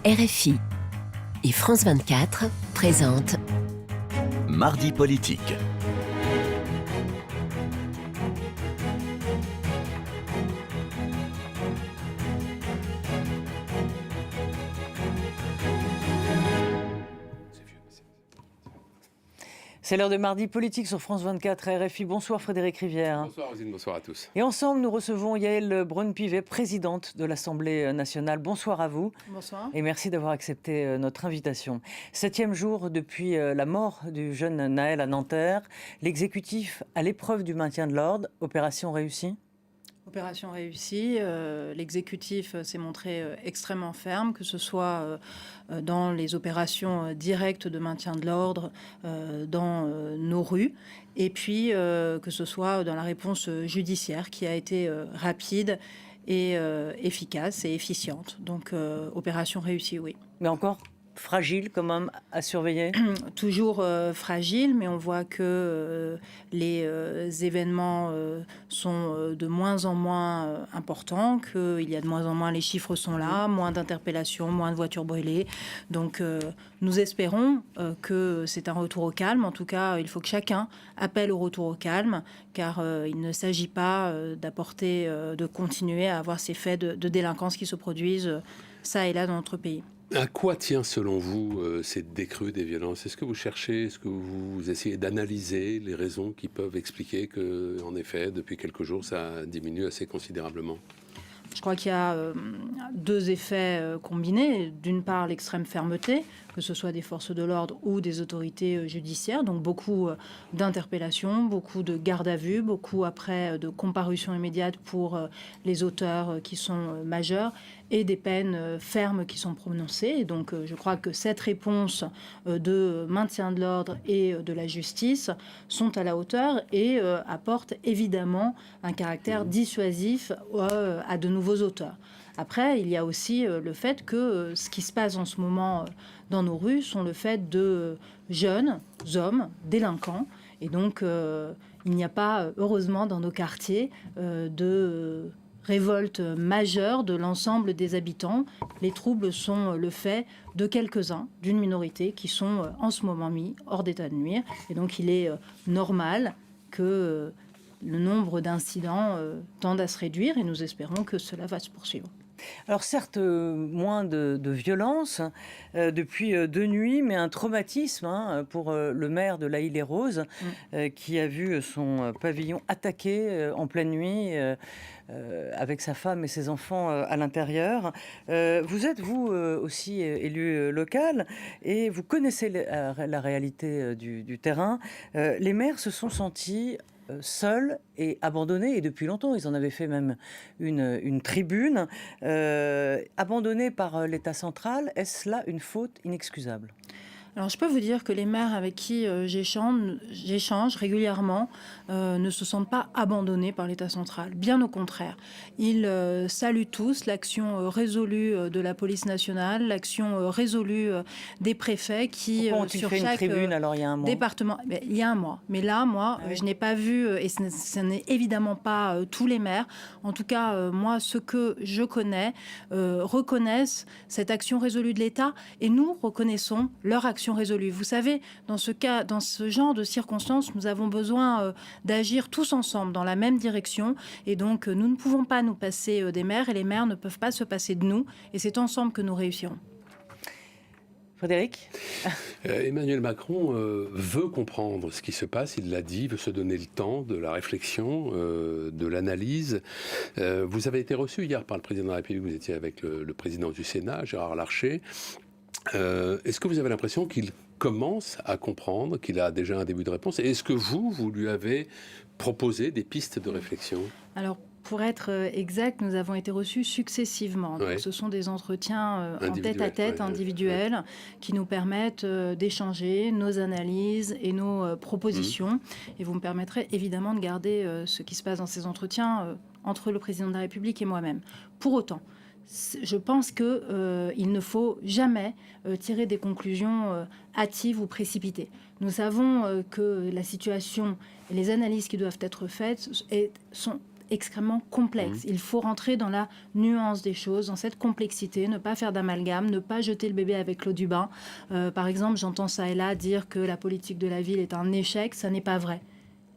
RFI et France 24 présentent Mardi politique. C'est l'heure de Mardi politique sur France 24 RFI. Bonsoir Frédéric Rivière. Bonsoir Rosine, bonsoir à tous. Et ensemble, nous recevons Yaël Braun-Pivet, présidente de l'Assemblée nationale. Bonsoir à vous. Bonsoir. Et merci d'avoir accepté notre invitation. 7e jour depuis la mort du jeune Nahel à Nanterre. L'exécutif à l'épreuve du maintien de l'ordre. Opération réussie ? Opération réussie. L'exécutif s'est montré extrêmement ferme, que ce soit dans les opérations directes de maintien de l'ordre dans nos rues, et puis que ce soit dans la réponse judiciaire qui a été rapide et efficace et efficiente. Donc opération réussie, oui. Mais encore fragile quand même à surveiller ? Toujours fragile, mais on voit que les événements sont de moins en moins importants, qu'il y a de moins en moins, les chiffres sont là, moins d'interpellations, moins de voitures brûlées. Donc nous espérons que c'est un retour au calme. En tout cas, il faut que chacun appelle au retour au calme, car il ne s'agit pas de continuer à avoir ces faits de délinquance qui se produisent ça et là dans notre pays. À quoi tient selon vous cette décrue des violences ? Est-ce que vous cherchez, est-ce que vous essayez d'analyser les raisons qui peuvent expliquer que, en effet, depuis quelques jours, ça diminue assez considérablement ? Je crois qu'il y a deux effets combinés. D'une part, l'extrême fermeté, que ce soit des forces de l'ordre ou des autorités judiciaires. Donc beaucoup d'interpellations, beaucoup de garde à vue, beaucoup après de comparutions immédiates pour les auteurs qui sont majeurs et des peines fermes qui sont prononcées. Et donc je crois que cette réponse de maintien de l'ordre et de la justice sont à la hauteur et apportent évidemment un caractère dissuasif à de nouveaux auteurs. Après, il y a aussi le fait que ce qui se passe en ce moment dans nos rues sont le fait de jeunes hommes délinquants. Et donc, il n'y a pas, heureusement, dans nos quartiers, de révolte majeure de l'ensemble des habitants. Les troubles sont le fait de quelques-uns, d'une minorité, qui sont en ce moment mis hors d'état de nuire. Et donc, il est normal que le nombre d'incidents tende à se réduire et nous espérons que cela va se poursuivre. Alors certes, moins de violence depuis 2 nuits, mais un traumatisme pour le maire de L'Haÿ-les-Roses qui a vu son pavillon attaqué en pleine nuit avec sa femme et ses enfants à l'intérieur. Vous êtes, vous aussi, élu local et vous connaissez la réalité du terrain. Les maires se sont sentis seuls et abandonnés, et depuis longtemps, ils en avaient fait même une tribune, abandonnés par l'État central. Est-ce là une faute inexcusable ? Alors, je peux vous dire que les maires avec qui j'échange régulièrement ne se sentent pas abandonnés par l'État central. Bien au contraire. Ils saluent tous l'action résolue de la police nationale, l'action résolue des préfets qui, sur chaque tribune, alors, il y a un mois. Département... Il y a un mois. Mais là, moi, je n'ai pas vu, et ce n'est évidemment pas tous les maires. En tout cas, moi, ceux que je connais reconnaissent cette action résolue de l'État et nous reconnaissons leur action résolue. Vous savez, dans ce genre de circonstances, nous avons besoin d'agir tous ensemble dans la même direction. Et donc, nous ne pouvons pas nous passer des maires et les maires ne peuvent pas se passer de nous. Et c'est ensemble que nous réussirons. Frédéric ? Emmanuel Macron veut comprendre ce qui se passe, il l'a dit, veut se donner le temps de la réflexion, de l'analyse. Vous avez été reçu hier par le président de la République, vous étiez avec le président du Sénat, Gérard Larcher. Est-ce que vous avez l'impression qu'il commence à comprendre, qu'il a déjà un début de réponse ? Et est-ce que vous lui avez proposé des pistes de réflexion ? Alors, pour être exact, nous avons été reçus successivement. Donc, ce sont des entretiens en tête-à-tête, individuels, qui nous permettent d'échanger nos analyses et nos propositions. Et vous me permettrez évidemment de garder ce qui se passe dans ces entretiens entre le président de la République et moi-même. Pour autant, je pense qu'il ne faut jamais tirer des conclusions hâtives ou précipitées. Nous savons que la situation et les analyses qui doivent être faites sont extrêmement complexe. Il faut rentrer dans la nuance des choses, dans cette complexité, ne pas faire d'amalgame, ne pas jeter le bébé avec l'eau du bain. Par exemple, j'entends ça et là dire que la politique de la ville est un échec. Ça n'est pas vrai.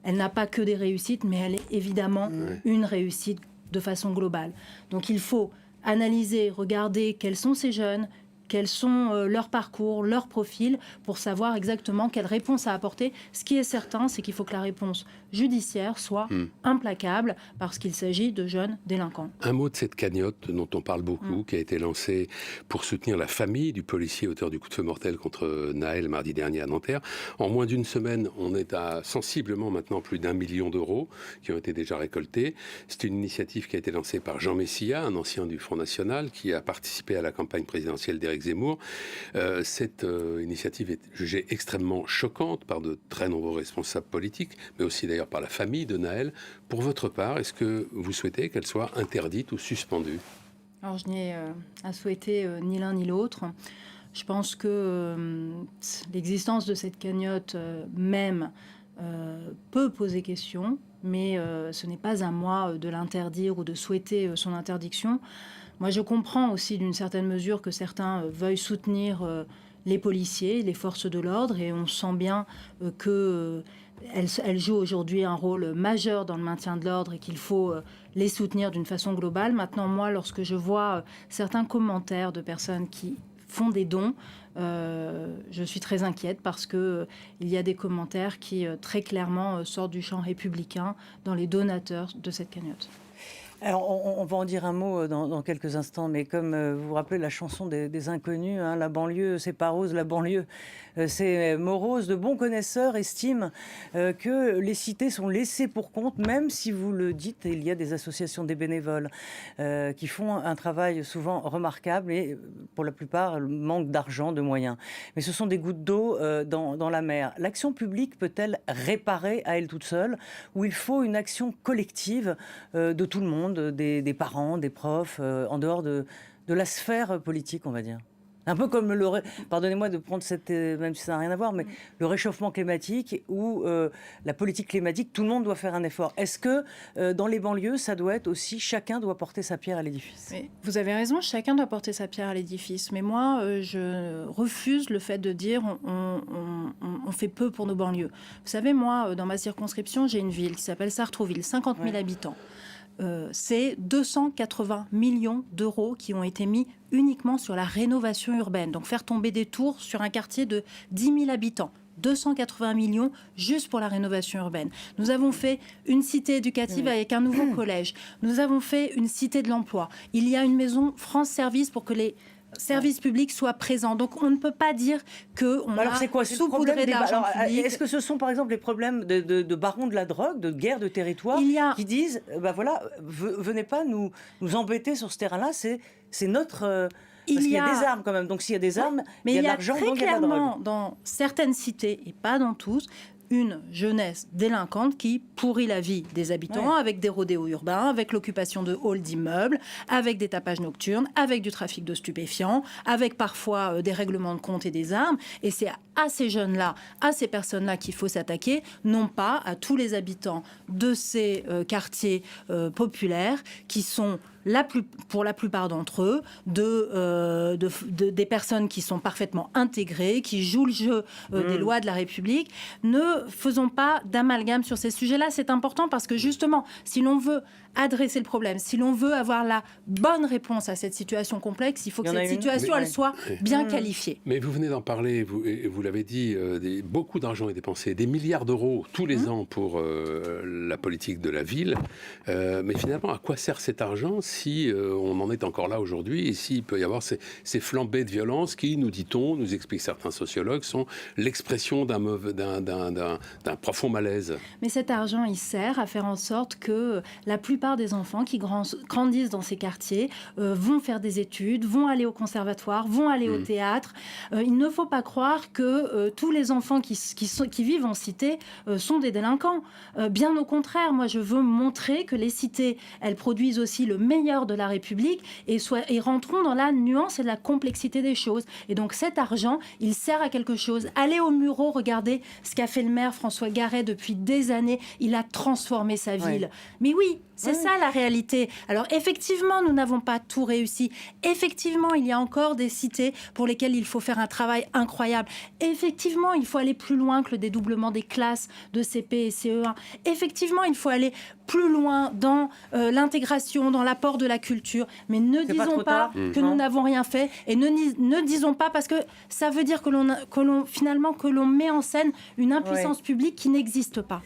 Elle n'a pas que des réussites, mais elle est évidemment une réussite de façon globale. Donc il faut analyser, regarder quels sont ces jeunes, quels sont leurs parcours, leurs profils, pour savoir exactement quelle réponse à apporter. Ce qui est certain, c'est qu'il faut que la réponse judiciaire soit implacable, parce qu'il s'agit de jeunes délinquants. Un mot de cette cagnotte dont on parle beaucoup, qui a été lancée pour soutenir la famille du policier auteur du coup de feu mortel contre Nahel mardi dernier à Nanterre. En moins d'une semaine, on est à sensiblement maintenant plus d'1 million d'euros qui ont été déjà récoltés. C'est une initiative qui a été lancée par Jean Messia, un ancien du Front National, qui a participé à la campagne présidentielle d'Éric Zemmour. Cette initiative est jugée extrêmement choquante par de très nombreux responsables politiques, mais aussi d'ailleurs par la famille de Nahel. Pour votre part, est-ce que vous souhaitez qu'elle soit interdite ou suspendue ? Alors, je n'ai à souhaiter ni l'un ni l'autre. Je pense que l'existence de cette cagnotte même peut poser question, mais ce n'est pas à moi de l'interdire ou de souhaiter son interdiction. Moi, je comprends aussi d'une certaine mesure que certains veuillent soutenir les policiers, les forces de l'ordre, et on sent bien qu'elles jouent aujourd'hui un rôle majeur dans le maintien de l'ordre et qu'il faut les soutenir d'une façon globale. Maintenant, moi, lorsque je vois certains commentaires de personnes qui font des dons, je suis très inquiète parce qu'il y a des commentaires qui très clairement sortent du champ républicain dans les donateurs de cette cagnotte. Alors, on va en dire un mot dans quelques instants, mais comme vous vous rappelez la chanson des Inconnus, hein, la banlieue, c'est pas rose, la banlieue, c'est morose. De bons connaisseurs estiment que les cités sont laissées pour compte, même si vous le dites, il y a des associations, des bénévoles qui font un travail souvent remarquable et pour la plupart, manque d'argent, de moyens. Mais ce sont des gouttes d'eau dans la mer. L'action publique peut-elle réparer à elle toute seule, ou il faut une action collective de tout le monde, des parents, des profs, en dehors de la sphère politique, on va dire. Un peu comme pardonnez-moi de prendre même si ça n'a rien à voir, mais le réchauffement climatique ou la politique climatique, tout le monde doit faire un effort. Est-ce que dans les banlieues, ça doit être aussi, chacun doit porter sa pierre à l'édifice ? Mais vous avez raison, chacun doit porter sa pierre à l'édifice. Mais moi, je refuse le fait de dire on fait peu pour nos banlieues. Vous savez, moi, dans ma circonscription, j'ai une ville qui s'appelle Sartrouville, 50 000 habitants. C'est 280 millions d'euros qui ont été mis uniquement sur la rénovation urbaine. Donc faire tomber des tours sur un quartier de 10 000 habitants. 280 millions juste pour la rénovation urbaine. Nous avons fait une cité éducative avec un nouveau collège. Nous avons fait une cité de l'emploi. Il y a une maison France Service pour que les services publics soient présents. Donc on ne peut pas dire qu'on a saupoudré d'argent public. Est-ce que ce sont par exemple les problèmes de barons de la drogue, de guerre de territoire, qui disent venez pas nous embêter sur ce terrain-là, c'est notre... Parce qu'il y a des armes quand même, donc s'il y a des armes, il y a de l'argent, donc il y a de la drogue. Mais il y a très clairement dans certaines cités, et pas dans tous, une jeunesse délinquante qui pourrit la vie des habitants avec des rodéos urbains, avec l'occupation de halls d'immeubles, avec des tapages nocturnes, avec du trafic de stupéfiants, avec parfois des règlements de compte et des armes. Et c'est à ces jeunes-là, à ces personnes-là qu'il faut s'attaquer, non pas à tous les habitants de ces quartiers populaires qui sont pour la plupart d'entre eux, des personnes qui sont parfaitement intégrées, qui jouent le jeu des lois de la République. Ne faisons pas d'amalgame sur ces sujets-là. C'est important parce que justement, si l'on veut adresser le problème, si l'on veut avoir la bonne réponse à cette situation complexe, il faut que cette situation elle soit bien qualifiée. Mais vous venez d'en parler, vous l'avez dit, beaucoup d'argent est dépensé, des milliards d'euros tous les ans pour la politique de la ville. Mais finalement, à quoi sert cet argent si on en est encore là aujourd'hui et s'il peut y avoir ces flambées de violence qui, nous dit-on, nous expliquent certains sociologues, sont l'expression d'un profond malaise. Mais cet argent, il sert à faire en sorte que la plupart des enfants qui grandissent dans ces quartiers vont faire des études, vont aller au conservatoire, vont aller au théâtre. Il ne faut pas croire que tous les enfants qui vivent en cité sont des délinquants. Bien au contraire, moi je veux montrer que les cités, elles produisent aussi le meilleur meilleurs de la République et rentrons dans la nuance et la complexité des choses. Et donc cet argent, il sert à quelque chose. Allez au Mureau, regardez ce qu'a fait le maire François Garret depuis des années. Il a transformé sa ville. Mais oui, c'est ça la réalité. Alors effectivement, nous n'avons pas tout réussi. Effectivement, il y a encore des cités pour lesquelles il faut faire un travail incroyable. Effectivement, il faut aller plus loin que le dédoublement des classes de CP et CE1. Effectivement, il faut aller plus loin dans l'intégration, dans l'apport de la culture. Mais ne disons pas que nous n'avons rien fait et ne disons pas parce que ça veut dire que l'on met en scène une impuissance publique qui n'existe pas.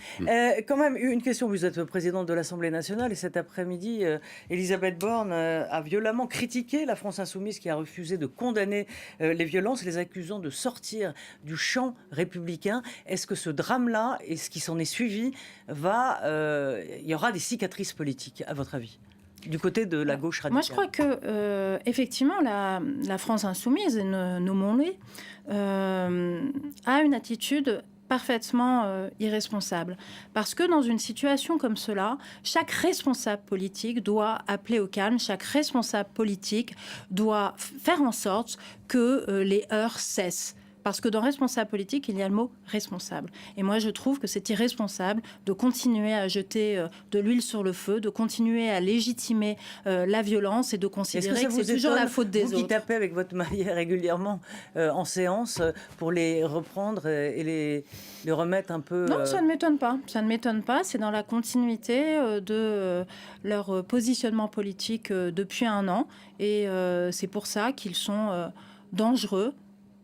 Quand même, une question. Vous êtes présidente de l'Assemblée nationale et cet après-midi, Elisabeth Borne a violemment critiqué la France insoumise qui a refusé de condamner les violences, les accusant de sortir du champ républicain. Est-ce que ce drame-là et ce qui s'en est suivi il y aura des cicatrices politiques, à votre avis, du côté de la gauche radicale? Moi, je crois que effectivement, la France insoumise, et nommons-les, a une attitude parfaitement irresponsable. Parce que dans une situation comme cela, chaque responsable politique doit appeler au calme, chaque responsable politique doit faire en sorte que les heurts cessent. Parce que dans responsable politique, il y a le mot responsable. Et moi, je trouve que c'est irresponsable de continuer à jeter de l'huile sur le feu, de continuer à légitimer la violence et de considérer que c'est toujours la faute des autres. Vous qui tapez avec votre maillet régulièrement en séance pour les reprendre et les remettre un peu... Non, ça ne m'étonne pas. Ça ne m'étonne pas. C'est dans la continuité de leur positionnement politique depuis un an. Et c'est pour ça qu'ils sont dangereux.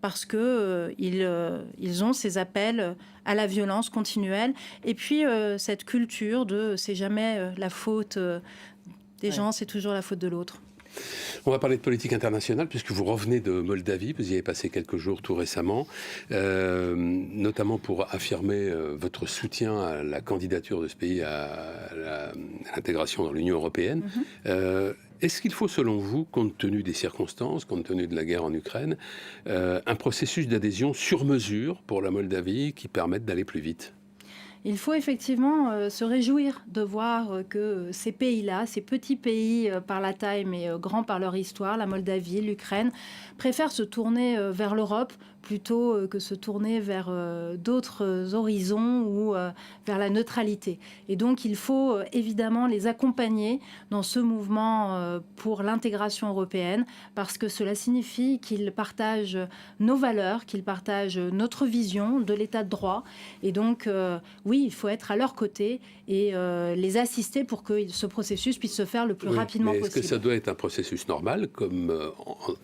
Parce qu'ils ont ces appels à la violence continuelle. Et puis, cette culture de c'est jamais la faute des gens, c'est toujours la faute de l'autre. On va parler de politique internationale, puisque vous revenez de Moldavie, vous y avez passé quelques jours tout récemment, notamment pour affirmer votre soutien à la candidature de ce pays à l'intégration dans l'Union européenne. Est-ce qu'il faut, selon vous, compte tenu des circonstances, compte tenu de la guerre en Ukraine, un processus d'adhésion sur mesure pour la Moldavie qui permette d'aller plus vite ? Il faut effectivement se réjouir de voir que ces pays-là, ces petits pays par la taille mais grands par leur histoire, la Moldavie, l'Ukraine, préfèrent se tourner vers l'Europe plutôt que se tourner vers d'autres horizons ou vers la neutralité. Et donc, il faut évidemment les accompagner dans ce mouvement pour l'intégration européenne, parce que cela signifie qu'ils partagent nos valeurs, qu'ils partagent notre vision de l'état de droit. Et donc, oui, il faut être à leur côté et les assister pour que ce processus puisse se faire le plus rapidement possible. Est-ce que ça doit être un processus normal, comme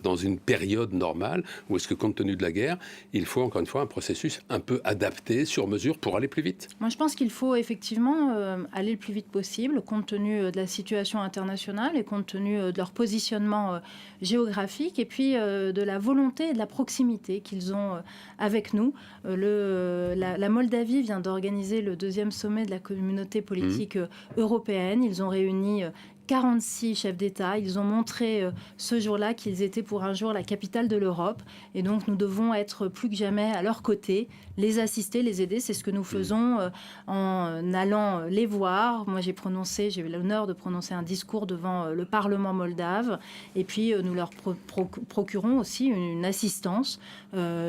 dans une période normale, ou est-ce que, compte tenu de la guerre, il faut encore une fois un processus un peu adapté, sur mesure, pour aller plus vite? Moi, je pense qu'il faut effectivement aller le plus vite possible, compte tenu de la situation internationale et compte tenu de leur positionnement géographique, et puis de la volonté et de la proximité qu'ils ont avec nous. La Moldavie vient d'organiser le 2e sommet de la communauté politique européenne. Ils ont réuni 46 chefs d'État. Ils ont montré ce jour-là qu'ils étaient pour un jour la capitale de l'Europe. Et donc, nous devons être plus que jamais à leur côté, les assister, les aider. C'est ce que nous faisons en allant les voir. Moi, j'ai eu l'honneur de prononcer un discours devant le Parlement moldave. Et puis, nous leur procurons aussi une assistance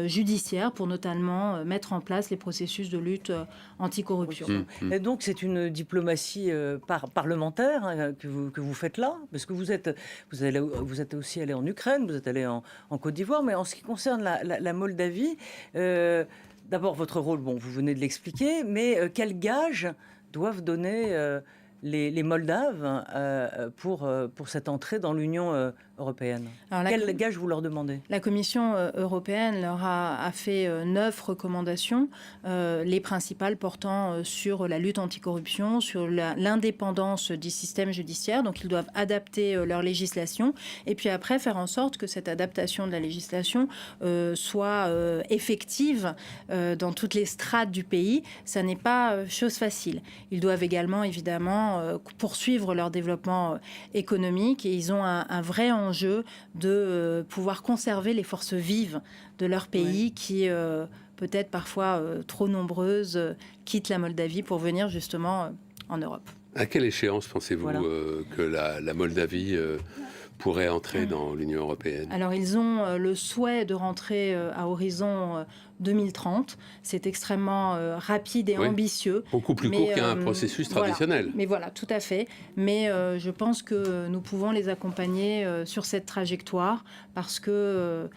judiciaire pour notamment mettre en place les processus de lutte anticorruption. Et donc, c'est une diplomatie parlementaire que vous faites là, parce que vous êtes aussi allé en Ukraine, vous êtes allé en Côte d'Ivoire, mais en ce qui concerne la Moldavie, d'abord votre rôle, vous venez de l'expliquer, mais quel gage doivent donner les Moldaves pour cette entrée dans l'Union européenne? Quel gage vous leur demandez? La Commission européenne leur a fait 9 recommandations, les principales portant sur la lutte anticorruption, sur l'indépendance du système judiciaire. Donc, ils doivent adapter leur législation et puis après faire en sorte que cette adaptation de la législation soit effective dans toutes les strates du pays. Ça n'est pas chose facile. Ils doivent également, évidemment, poursuivre leur développement économique et ils ont un vrai enjeu de pouvoir conserver les forces vives de leur pays qui, peut-être parfois trop nombreuses, quittent la Moldavie pour venir justement en Europe. À quelle échéance pensez-vous Voilà. que la Moldavie pourrait entrer dans l'Union européenne? Alors, ils ont le souhait de rentrer à horizon 2030. C'est extrêmement rapide et Oui. ambitieux. Beaucoup plus Mais, court qu'un processus voilà. traditionnel. Mais voilà, tout à fait. Mais je pense que nous pouvons les accompagner sur cette trajectoire parce que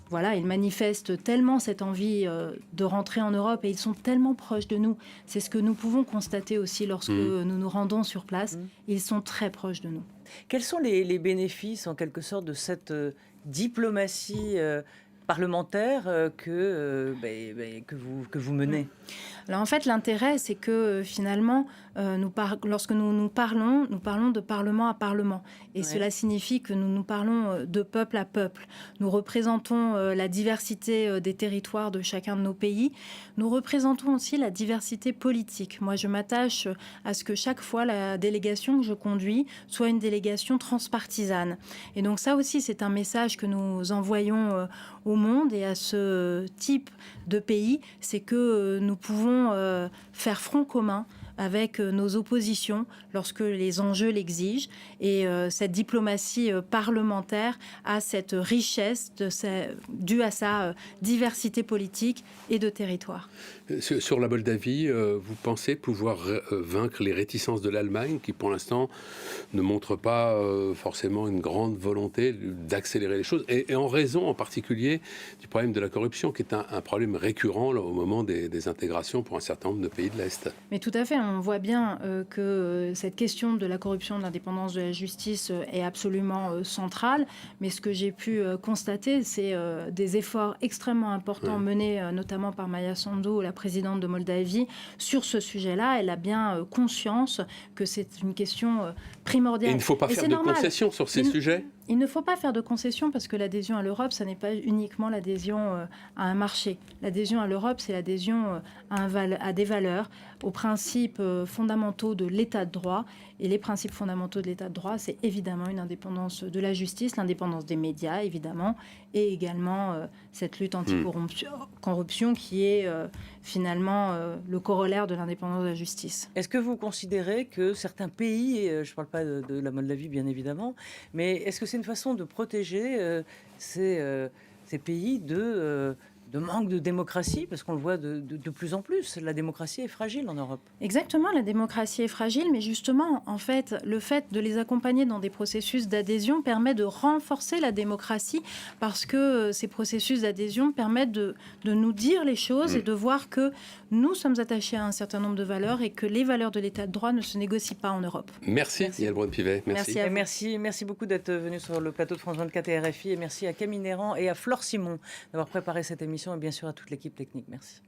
voilà, ils manifestent tellement cette envie de rentrer en Europe et ils sont tellement proches de nous. C'est ce que nous pouvons constater aussi lorsque nous nous rendons sur place. Ils sont très proches de nous. Quels sont les bénéfices, en quelque sorte, de cette diplomatie parlementaire que vous menez? Alors en fait, l'intérêt, c'est que finalement, lorsque nous parlons de parlement à parlement. Et cela signifie que nous parlons de peuple à peuple. Nous représentons la diversité des territoires de chacun de nos pays. Nous représentons aussi la diversité politique. Moi, je m'attache à ce que chaque fois, la délégation que je conduis soit une délégation transpartisane. Et donc ça aussi, c'est un message que nous envoyons au monde et à ce type de pays, c'est que nous pouvons faire front commun avec nos oppositions lorsque les enjeux l'exigent. Et cette diplomatie parlementaire a cette richesse due à sa diversité politique et de territoire. Sur la Moldavie, vous pensez pouvoir vaincre les réticences de l'Allemagne qui, pour l'instant, ne montre pas forcément une grande volonté d'accélérer les choses, et en raison en particulier du problème de la corruption, qui est un problème récurrent là, au moment des intégrations pour un certain nombre de pays de l'Est. Mais tout à fait, on voit bien que cette question de la corruption, de l'indépendance de la justice est absolument centrale. Mais ce que j'ai pu constater, c'est des efforts extrêmement importants menés notamment par Maia Sandu, la présidente de Moldavie, sur ce sujet-là. Elle a bien conscience que c'est une question primordiale. Et il ne faut pas faire de concessions sur ces sujets? Il ne faut pas faire de concessions parce que l'adhésion à l'Europe, ça n'est pas uniquement l'adhésion à un marché. L'adhésion à l'Europe, c'est l'adhésion à des valeurs, aux principes fondamentaux de l'état de droit. Et les principes fondamentaux de l'état de droit, c'est évidemment une indépendance de la justice, l'indépendance des médias, évidemment, et également cette lutte anti-corruption qui est finalement le corollaire de l'indépendance de la justice. Est-ce que vous considérez que certains pays, je ne parle pas de la Moldavie bien évidemment, mais est-ce que c'est une façon de protéger ces pays de manque de démocratie, parce qu'on le voit de plus en plus, la démocratie est fragile en Europe. Exactement, la démocratie est fragile, mais justement, en fait, le fait de les accompagner dans des processus d'adhésion permet de renforcer la démocratie, parce que ces processus d'adhésion permettent de nous dire les choses et de voir que nous sommes attachés à un certain nombre de valeurs et que les valeurs de l'état de droit ne se négocient pas en Europe. Merci, Yael Braun-Pivet. Merci à vous. Merci beaucoup d'être venu sur le plateau de France 24 et RFI, et merci à Camille Néran et à Flore Simon d'avoir préparé cette émission, et bien sûr à toute l'équipe technique. Merci.